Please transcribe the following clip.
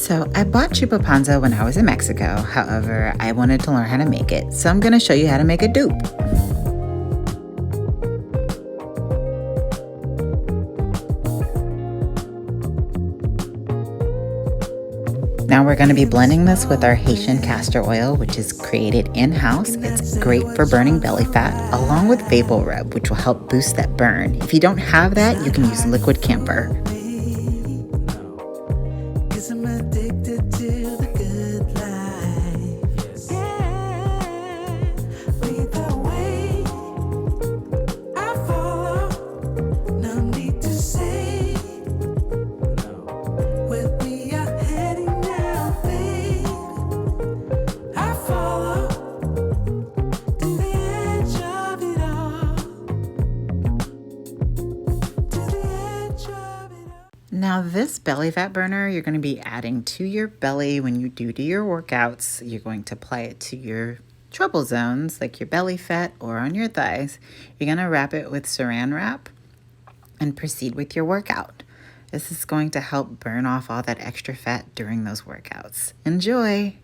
So I bought Chupa Panza when I was in Mexico. However, I wanted to learn how to make it. So I'm going to show you how to make a dupe. Now we're going to be blending this with our Haitian castor oil, which is created in-house. It's great for burning belly fat, along with Vapor Rub, which will help boost that burn. If you don't have that, you can use liquid camphor. Now this belly fat burner, you're going to be adding to your belly when you do your workouts. You're going to apply it to your trouble zones, like your belly fat or on your thighs. You're going to wrap it with saran wrap and proceed with your workout. This is going to help burn off all that extra fat during those workouts. Enjoy!